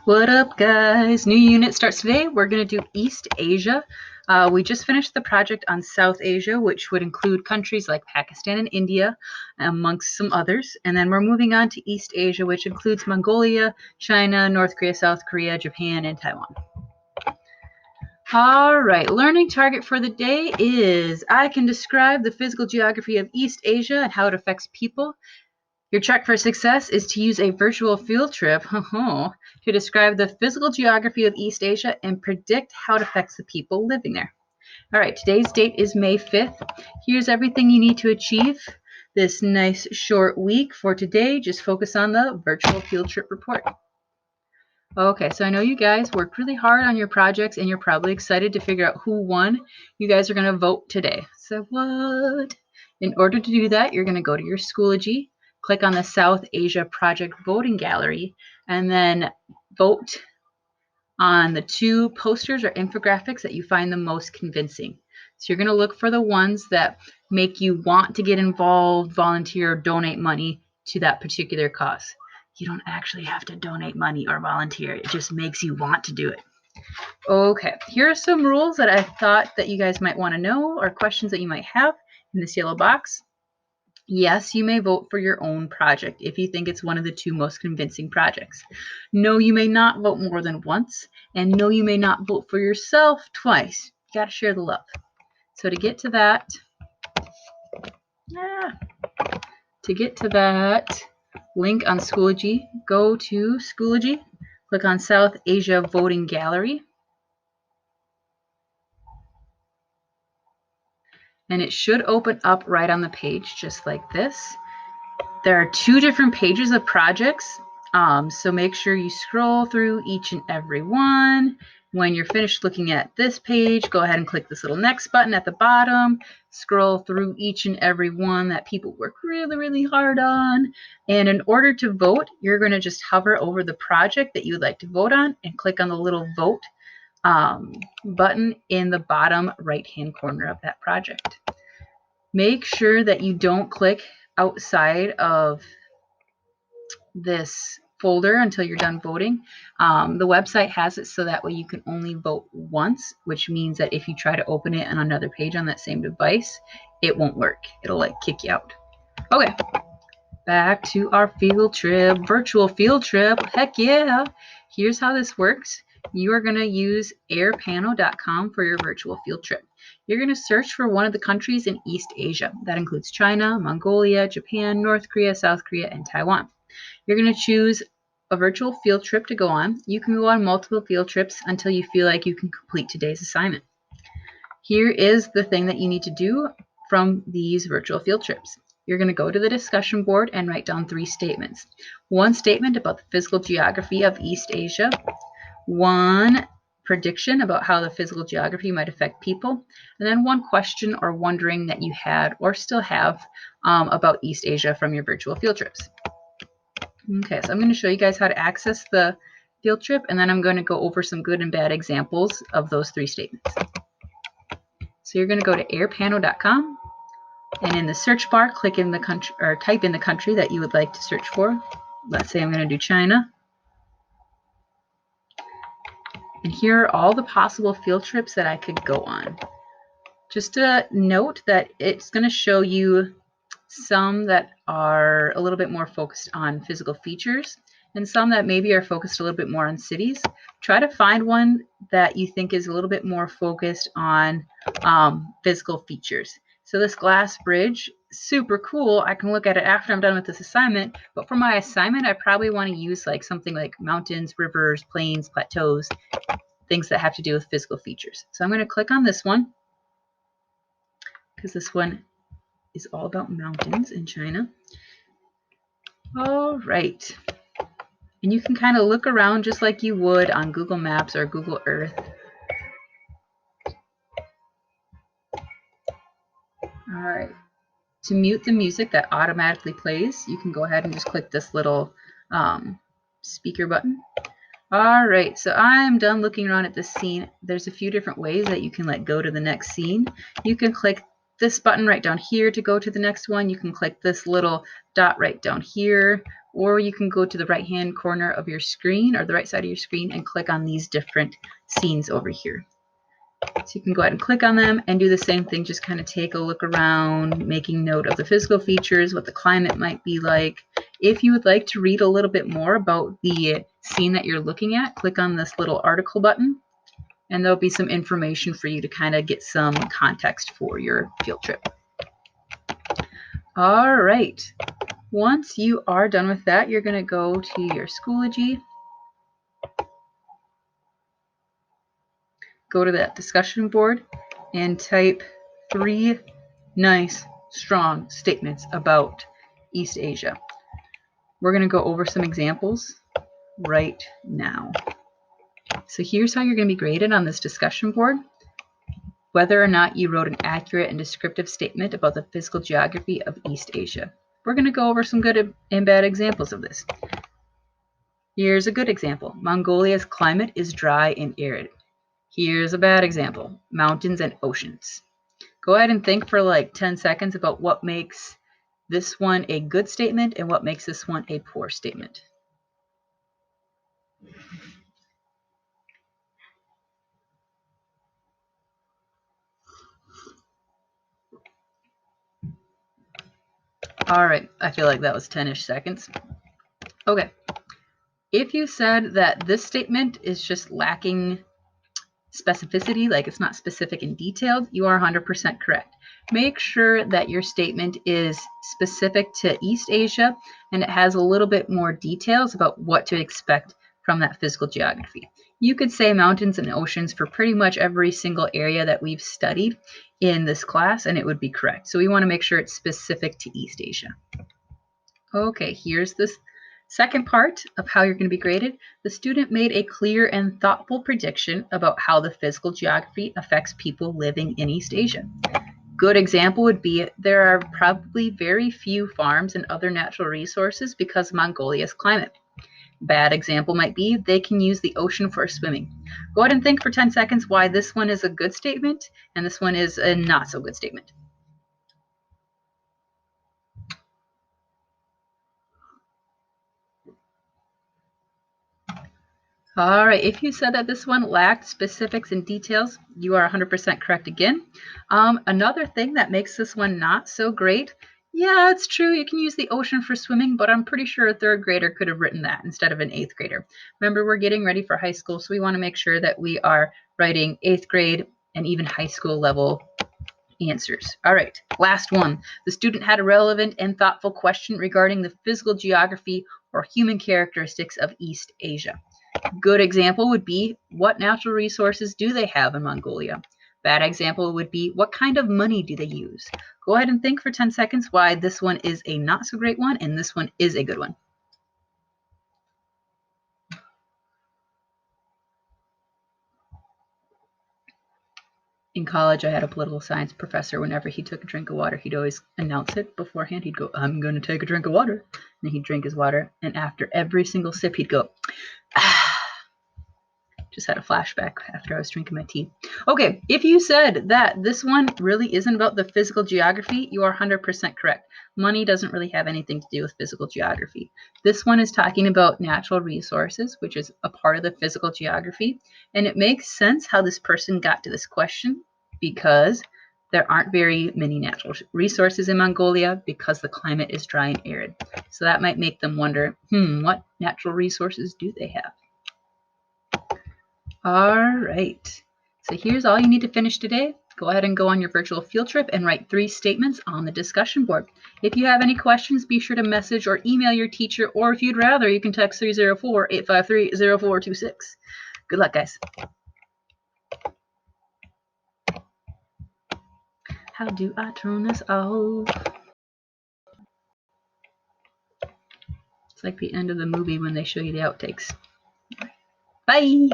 What up, guys? New unit starts today. We're going to do East Asia. We just finished the project on South Asia, which would include countries like Pakistan and India, amongst some others. And then we're moving on to East Asia, which includes Mongolia, China, North Korea, South Korea, Japan, and Taiwan. All right, learning target for the day is I can describe the physical geography of East Asia and how it affects people. Your check for success is to use a virtual field trip to describe the physical geography of East Asia and predict how it affects the people living there. All right, today's date is May 5th. Here's everything you need to achieve this nice short week. For today, just focus on the virtual field trip report. Okay, so I know you guys worked really hard on your projects and you're probably excited to figure out who won. You guys are going to vote today. So what? In order to do that, you're going to go to your Schoology, click on the South Asia Project Voting Gallery, and then vote on the two posters or infographics that you find the most convincing. So you're going to look for the ones that make you want to get involved, volunteer, or donate money to that particular cause. You don't actually have to donate money or volunteer. It just makes you want to do it. Okay, here are some rules that I thought that you guys might want to know or questions that you might have in this yellow box. Yes, you may vote for your own project if you think it's one of the two most convincing projects. No, you may not vote more than once. And no, you may not vote for yourself twice. You got to share the love. So to get to that, link on Schoology, go to Schoology, click on South Asia Voting Gallery, and it should open up right on the page just like this. There are two different pages of projects, so make sure you scroll through each and every one. When you're finished looking at this page, go ahead and click this little next button at the bottom. Scroll through each and every one that people work really, really hard on. And in order to vote, you're going to just hover over the project that you would like to vote on and click on the little vote button in the bottom right-hand corner of that project. Make sure that you don't click outside of this folder until you're done voting. The website has it so that way you can only vote once, which means that if you try to open it on another page on that same device, it won't work. It'll like kick you out. Okay, back to our field trip, virtual field trip. Heck yeah. Here's how this works. You are going to use airpano.com for your virtual field trip. You're going to search for one of the countries in East Asia. That includes China, Mongolia, Japan, North Korea, South Korea, and Taiwan. You're going to choose a virtual field trip to go on. You can go on multiple field trips until you feel like you can complete today's assignment. Here is the thing that you need to do from these virtual field trips. You're going to go to the discussion board and write down 3 statements. 1 statement about the physical geography of East Asia, 1 prediction about how the physical geography might affect people, and then 1 question or wondering that you had or still have about East Asia from your virtual field trips. Okay, so I'm going to show you guys how to access the field trip, and then I'm going to go over some good and bad examples of those 3 statements. So you're going to go to airpano.com, and in the search bar, click in the country or type in the country that you would like to search for. Let's say I'm going to do China. And here are all the possible field trips that I could go on. Just a note that it's going to show you some that are a little bit more focused on physical features and some that maybe are focused a little bit more on cities. Try to find one that you think is a little bit more focused on physical features. So this glass bridge, super cool. I can look at it after I'm done with this assignment, but for my assignment, I probably want to use like something like mountains, rivers, plains, plateaus, things that have to do with physical features. So I'm going to click on this one because this one is all about mountains in China. All right. And you can kind of look around just like you would on Google Maps or Google Earth. All right. To mute the music that automatically plays, you can go ahead and just click this little speaker button. All right, so I'm done looking around at this scene. There's a few different ways that you can go to the next scene. You can click this button right down here to go to the next one. You can click this little dot right down here, or you can go to the right-hand corner of your screen or the right side of your screen and click on these different scenes over here. So you can go ahead and click on them and do the same thing, just kind of take a look around, making note of the physical features, what the climate might be like. If you would like to read a little bit more about the scene that you're looking at, click on this little article button, and there'll be some information for you to kind of get some context for your field trip. All right. Once you are done with that, you're going to go to your Schoology, go to that discussion board, and type 3 nice, strong statements about East Asia. We're going to go over some examples right now. So here's how you're going to be graded on this discussion board. Whether or not you wrote an accurate and descriptive statement about the physical geography of East Asia. We're going to go over some good and bad examples of this. Here's a good example. Mongolia's climate is dry and arid. Here's a bad example. Mountains and oceans. Go ahead and think for like 10 seconds about what makes this one a good statement and what makes this one a poor statement. All right, I feel like that was 10-ish seconds. Okay, if you said that this statement is just lacking specificity, like it's not specific and detailed, you are 100% correct. Make sure that your statement is specific to East Asia and it has a little bit more details about what to expect from that physical geography. You could say mountains and oceans for pretty much every single area that we've studied in this class and it would be correct. So we want to make sure it's specific to East Asia. Okay, here's this second part of how you're going to be graded. The student made a clear and thoughtful prediction about how the physical geography affects people living in East Asia. Good example would be there are probably very few farms and other natural resources because of Mongolia's climate. Bad example might be they can use the ocean for swimming. Go ahead and think for 10 seconds why this one is a good statement and this one is a not so good statement. All right, if you said that this one lacked specifics and details, you are 100% correct again. Another thing that makes this one not so great, yeah, it's true, you can use the ocean for swimming, but I'm pretty sure a 3rd grader could have written that instead of an 8th grader. Remember, we're getting ready for high school, so we want to make sure that we are writing 8th grade and even high school level answers. All right, last one. The student had a relevant and thoughtful question regarding the physical geography or human characteristics of East Asia. Good example would be, what natural resources do they have in Mongolia? Bad example would be, what kind of money do they use? Go ahead and think for 10 seconds why this one is a not so great one and this one is a good one. In college, I had a political science professor. Whenever he took a drink of water, he'd always announce it beforehand. He'd go, "I'm going to take a drink of water." And he'd drink his water. And after every single sip, he'd go, "Ah." Just had a flashback after I was drinking my tea. Okay, if you said that this one really isn't about the physical geography, you are 100% correct. Money doesn't really have anything to do with physical geography. This one is talking about natural resources, which is a part of the physical geography. And it makes sense how this person got to this question because there aren't very many natural resources in Mongolia because the climate is dry and arid. So that might make them wonder, what natural resources do they have? All right, so here's all you need to finish today. Go ahead and go on your virtual field trip and write 3 statements on the discussion board. If you have any questions, be sure to message or email your teacher, or if you'd rather, you can text 304-853-0426. Good luck, guys. How do I turn this off? It's like the end of the movie when they show you the outtakes. Bye!